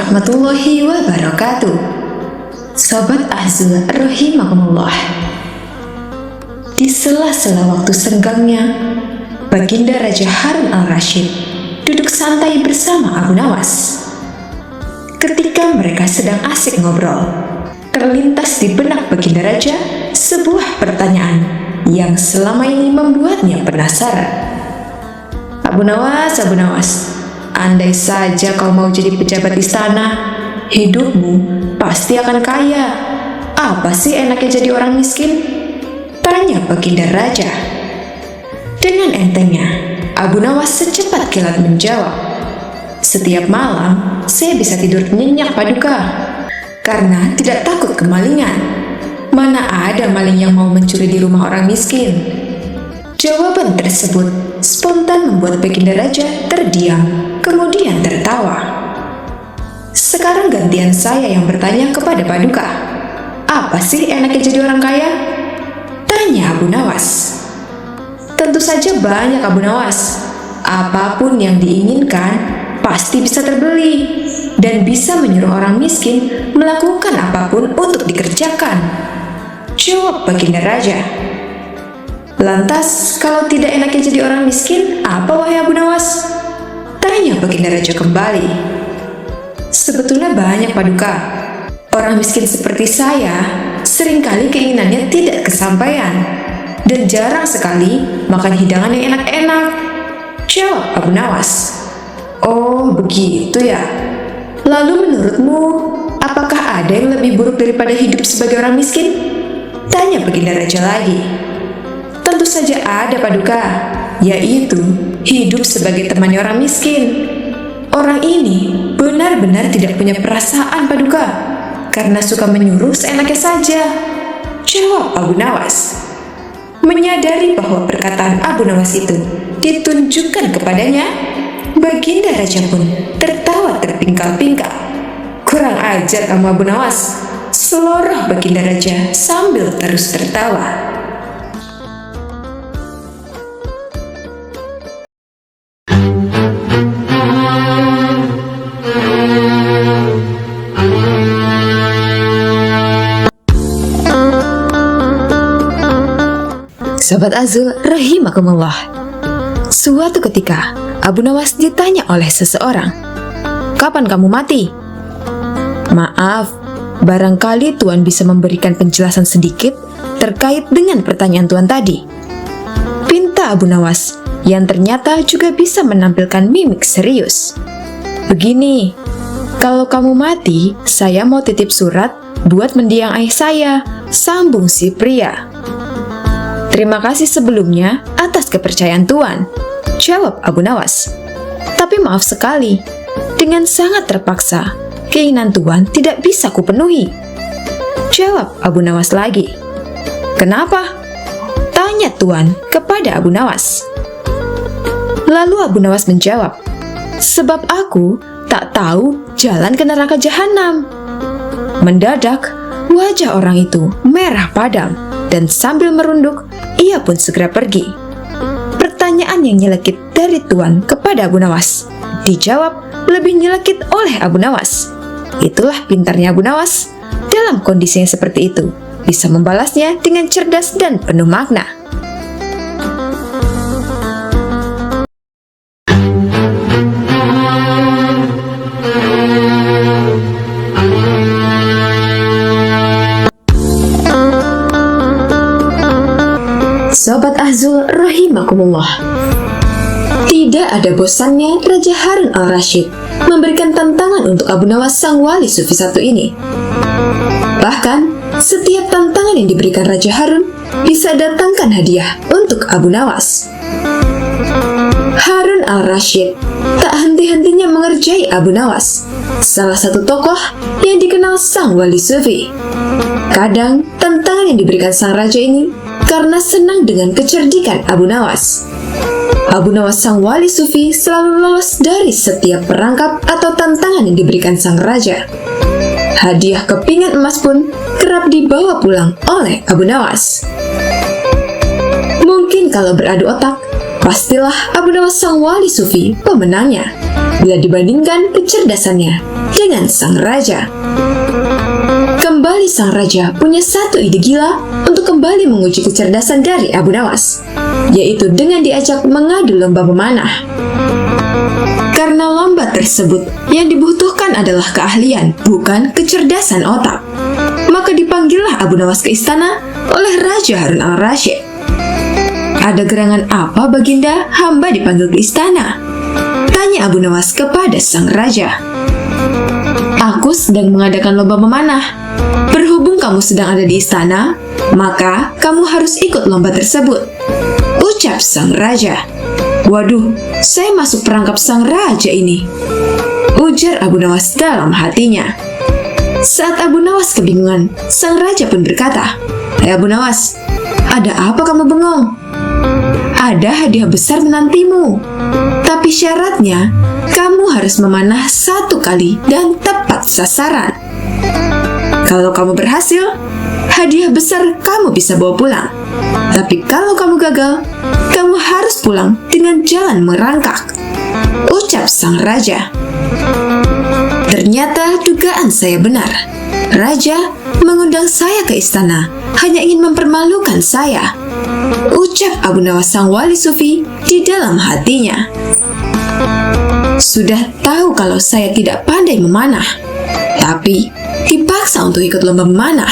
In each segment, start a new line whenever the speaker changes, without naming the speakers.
warahmatullahi wabarakatuh. Sobat Azul rahimakumullah. Di sela-sela waktu senggangnya, Baginda Raja Harun al-Rashid duduk santai bersama Abu Nawas. Ketika mereka sedang asik ngobrol, terlintas di benak Baginda Raja sebuah pertanyaan yang selama ini membuatnya penasaran. Abu Nawas, andai saja kau mau jadi pejabat istana, hidupmu pasti akan kaya. Apa sih enaknya jadi orang miskin? Tanya Baginda Raja. Dengan entengnya, Abu Nawas secepat kilat menjawab, setiap malam saya bisa tidur nyenyak Paduka, karena tidak takut kemalingan. Mana ada maling yang mau mencuri di rumah orang miskin? Jawaban tersebut spontan membuat Baginda Raja terdiam, kemudian tertawa. Sekarang gantian saya yang bertanya kepada Paduka. Apa sih enaknya jadi orang kaya? Tanya Abu Nawas. Tentu saja banyak Abu Nawas. Apapun yang diinginkan pasti bisa terbeli dan bisa menyuruh orang miskin melakukan apapun untuk dikerjakan. Jawab Baginda Raja. Lantas, kalau tidak enaknya jadi orang miskin, apa wahai Abu Nawas? Tanya Baginda Raja kembali. Sebetulnya banyak Paduka. Orang miskin seperti saya, seringkali keinginannya tidak kesampaian, dan jarang sekali makan hidangan yang enak-enak. Jawab Abu Nawas. Oh, begitu ya. Lalu menurutmu, apakah ada yang lebih buruk daripada hidup sebagai orang miskin? Tanya Baginda Raja lagi. Tentu saja ada Paduka, yaitu hidup sebagai temannya orang miskin. Orang ini benar-benar tidak punya perasaan Paduka, karena suka menyuruh seenaknya saja. Jawab Abu Nawas. Menyadari bahwa perkataan Abu Nawas itu ditunjukkan kepadanya, Baginda Raja pun tertawa terpingkal-pingkal. Kurang ajar kamu Abu Nawas, seloroh Baginda Raja sambil terus tertawa. Sobat Azul rahimakumullah. Suatu ketika, Abu Nawas ditanya oleh seseorang, "Kapan kamu mati?" "Maaf, barangkali Tuan bisa memberikan penjelasan sedikit terkait dengan pertanyaan Tuan tadi," pinta Abu Nawas, yang ternyata juga bisa menampilkan mimik serius. "Begini, kalau kamu mati, saya mau titip surat buat mendiang ayah saya," sambung si pria. "Terima kasih sebelumnya atas kepercayaan Tuan," jawab Abu Nawas. "Tapi maaf sekali, dengan sangat terpaksa, keinginan Tuan tidak bisa kupenuhi," jawab Abu Nawas lagi. "Kenapa?" tanya Tuan kepada Abu Nawas. Lalu Abu Nawas menjawab, "Sebab aku tak tahu jalan ke neraka jahanam." Mendadak, wajah orang itu merah padam, dan sambil merunduk, ia pun segera pergi. Pertanyaan yang nyelekit dari Tuan kepada Abu Nawas dijawab lebih nyelekit oleh Abu Nawas. Itulah pintarnya Abu Nawas, dalam kondisi yang seperti itu bisa membalasnya dengan cerdas dan penuh makna. Sobat Azul rahimakumullah. Tidak ada bosannya Raja Harun al-Rashid memberikan tantangan untuk Abu Nawas sang wali sufi satu ini. Bahkan, setiap tantangan yang diberikan Raja Harun bisa datangkan hadiah untuk Abu Nawas. Harun al-Rashid tak henti-hentinya mengerjai Abu Nawas, salah satu tokoh yang dikenal sang wali sufi. Kadang, tantangan yang diberikan sang raja ini karena senang dengan kecerdikan Abu Nawas. Abu Nawas sang wali sufi selalu lolos dari setiap perangkap atau tantangan yang diberikan sang raja. Hadiah kepingan emas pun kerap dibawa pulang oleh Abu Nawas. Mungkin kalau beradu otak, pastilah Abu Nawas sang wali sufi pemenangnya. bila dibandingkan kecerdasannya dengan sang raja. Kembali sang raja punya satu ide gila untuk kembali menguji kecerdasan dari Abu Nawas, yaitu dengan diajak mengadu lomba memanah. Karena lomba tersebut yang dibutuhkan adalah keahlian, bukan kecerdasan otak, maka dipanggillah Abu Nawas ke istana oleh Raja Harun al-Rasyid. "Ada gerangan apa, Baginda, hamba dipanggil ke istana?" tanya Abu Nawas kepada sang raja. "Aku sedang mengadakan lomba memanah. Berhubung kamu sedang ada di istana, maka kamu harus ikut lomba tersebut," ucap sang raja. "Waduh, saya masuk perangkap sang raja ini," ujar Abu Nawas dalam hatinya. Saat Abu Nawas kebingungan, sang raja pun berkata, "Hai Abu Nawas, ada apa kamu bengong? Ada hadiah besar menantimu. Tapi syaratnya, kamu harus memanah 1 kali dan tepat sasaran. Kalau kamu berhasil, hadiah besar kamu bisa bawa pulang. Tapi kalau kamu gagal, kamu harus pulang dengan jalan merangkak," ucap sang raja. Ternyata dugaan saya benar. Raja mengundang saya ke istana hanya ingin mempermalukan saya, ucap Abu Nawas sang wali sufi di dalam hatinya. Sudah tahu kalau saya tidak pandai memanah, tapi dipaksa untuk ikut lomba memanah,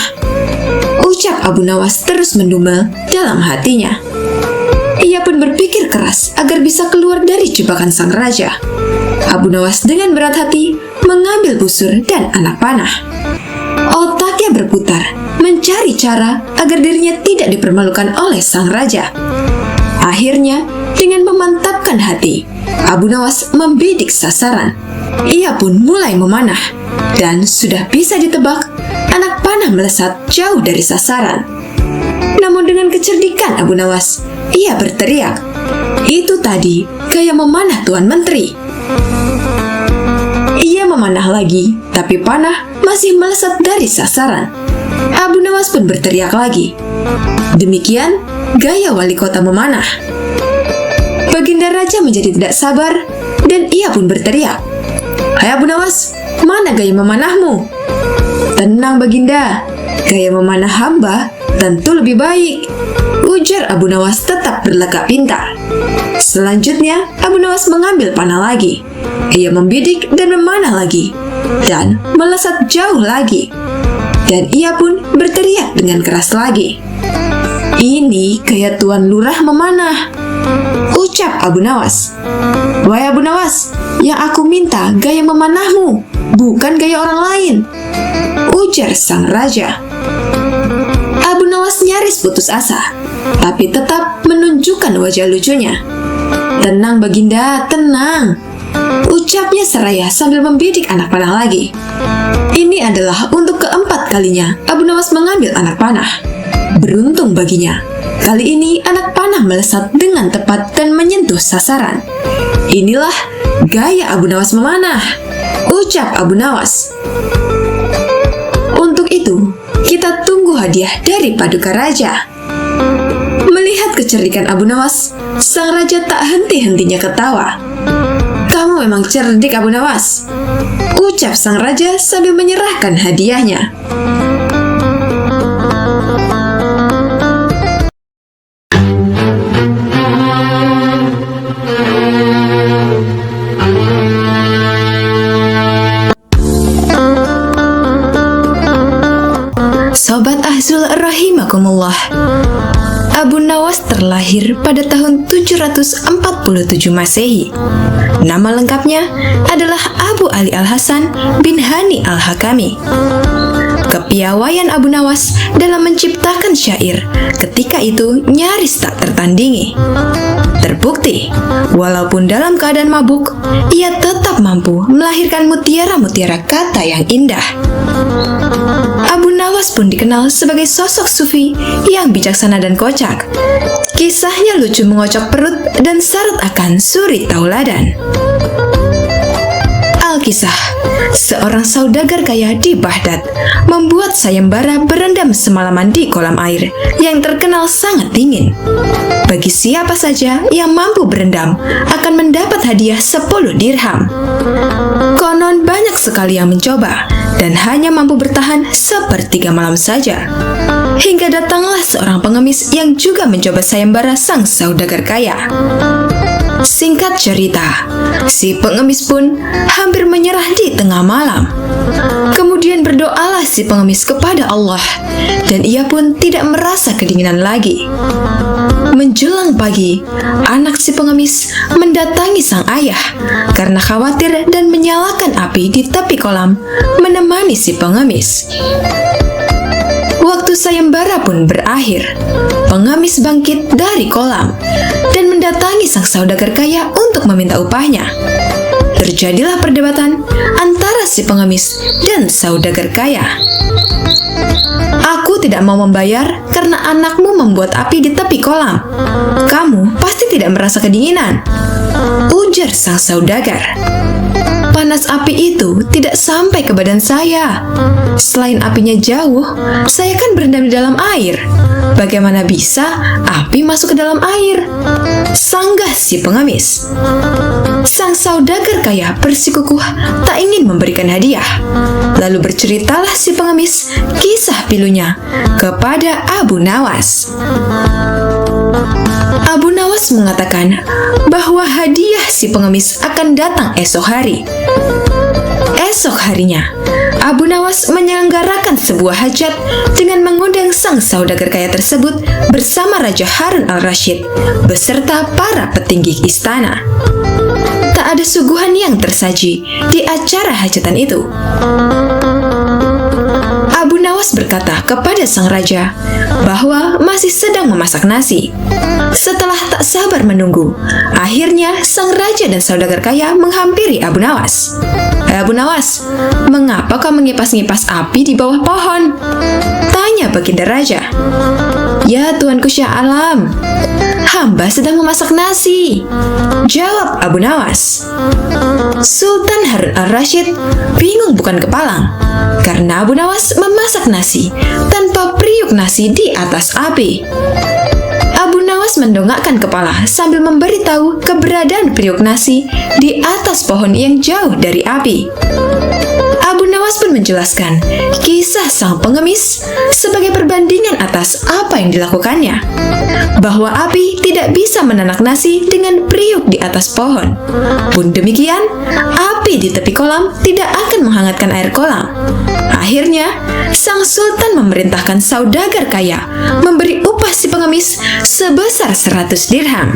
ucap Abu Nawas terus mendumel dalam hatinya. Ia pun berpikir keras agar bisa keluar dari jebakan sang raja. Abu Nawas dengan berat hati mengambil busur dan anak panah. Otaknya berputar, mencari cara agar dirinya tidak dipermalukan oleh sang raja. Akhirnya, dengan memantapkan hati, Abu Nawas membidik sasaran. Ia pun mulai memanah, dan sudah bisa ditebak, anak panah melesat jauh dari sasaran. Namun dengan kecerdikan Abu Nawas, ia berteriak, "Itu tadi gaya memanah Tuan Menteri." Ia memanah lagi, tapi panah masih melesat dari sasaran. Abu Nawas pun berteriak lagi. Demikian gaya wali kota memanah. Baginda Raja menjadi tidak sabar dan ia pun berteriak, "Hai Abu Nawas, mana gaya memanahmu?" "Tenang Baginda, gaya memanah hamba tentu lebih baik," ujar Abu Nawas tetap berlagak pintar. Selanjutnya, Abu Nawas mengambil panah lagi. Ia membidik dan memanah lagi, dan melesat jauh lagi. Dan ia pun berteriak dengan keras lagi, "Ini gaya Tuan Lurah memanah," ucap Abu Nawas. "Wahai Abu Nawas, yang aku minta gaya memanahmu, bukan gaya orang lain," ujar sang raja. Abu Nawas nyaris putus asa, tapi tetap menunjukkan wajah lucunya. "Tenang Baginda, tenang," ucapnya seraya sambil membidik anak panah lagi. Ini adalah untuk keempat kalinya Abu Nawas mengambil anak panah. Beruntung baginya, kali ini anak panah melesat dengan tepat dan menyentuh sasaran. "Inilah gaya Abu Nawas memanah," ucap Abu Nawas. Untuk itu, kita tunggu hadiah dari Paduka Raja. Melihat kecerdikan Abu Nawas, sang raja tak henti-hentinya ketawa. "Kamu memang cerdik Abu Nawas," ucap sang raja sambil menyerahkan hadiahnya. Sobat Ahzul rahimakumullah, Abu Nawas terlahir pada tahun 747 Masehi. Nama lengkapnya adalah Abu Ali Al-Hasan bin Hani Al-Hakami. Kepiawaian Abu Nawas dalam menciptakan syair ketika itu nyaris tak tertandingi. Terbukti, walaupun dalam keadaan mabuk, ia tetap mampu melahirkan mutiara-mutiara kata yang indah. Abu Nawas pun dikenal sebagai sosok sufi yang bijaksana dan kocak. Kisahnya lucu mengocok perut dan syarat akan suri tauladan. kisah seorang saudagar kaya di Baghdad membuat sayembara berendam semalaman di kolam air yang terkenal sangat dingin. Bagi siapa saja yang mampu berendam akan mendapat hadiah 10 dirham. Konon banyak sekali yang mencoba dan hanya mampu bertahan sepertiga malam saja. Hingga datanglah seorang pengemis yang juga mencoba sayembara sang saudagar kaya. Singkat cerita, si pengemis pun hampir menyerah di tengah malam. Kemudian berdoalah si pengemis kepada Allah, dan ia pun tidak merasa kedinginan lagi. Menjelang pagi, anak si pengemis mendatangi sang ayah karena khawatir dan menyalakan api di tepi kolam menemani si pengemis. Waktu sayembara pun berakhir. Pengemis bangkit dari kolam dan mendatangi sang saudagar kaya untuk meminta upahnya. Terjadilah perdebatan antara si pengemis dan saudagar kaya. "Aku tidak mau membayar karena anakmu membuat api di tepi kolam. Kamu pasti tidak merasa kedinginan," ujar sang saudagar. "Panas api itu tidak sampai ke badan saya. Selain apinya jauh, saya kan berendam di dalam air. Bagaimana bisa api masuk ke dalam air?" sanggah si pengemis. Sang saudagar kaya bersikukuh tak ingin memberikan hadiah. Lalu berceritalah si pengemis kisah pilunya kepada Abu Nawas. Abu Nawas mengatakan bahwa hadiah si pengemis akan datang esok hari. Esok harinya, Abu Nawas menyelenggarakan sebuah hajat dengan mengundang sang saudagar kaya tersebut bersama Raja Harun al-Rasyid beserta para petinggi istana. Tak ada suguhan yang tersaji di acara hajatan itu. Abu Nawas berkata kepada sang raja bahwa masih sedang memasak nasi. Setelah tak sabar menunggu, akhirnya sang raja dan saudagar kaya menghampiri Abu Nawas. "Abu Nawas, mengapa kau mengipas-ngipas api di bawah pohon?" tanya baginda raja. "Ya Tuanku Syah Alam, hamba sedang memasak nasi," jawab Abu Nawas. Sultan Harun al-Rasyid bingung bukan kepalang karena Abu Nawas memasak nasi tanpa periuk nasi di atas api. Abu Nawas mendongakkan kepala sambil memberitahu keberadaan periuk nasi di atas pohon yang jauh dari api. Abu Nawas pun menjelaskan kisah sang pengemis sebagai perbandingan atas apa yang dilakukannya, bahwa api tidak bisa menanak nasi dengan periuk di atas pohon. Pun demikian, api di tepi kolam tidak akan menghangatkan air kolam. Akhirnya, sang sultan memerintahkan saudagar kaya memberi upah si pengemis sebesar 100 dirham.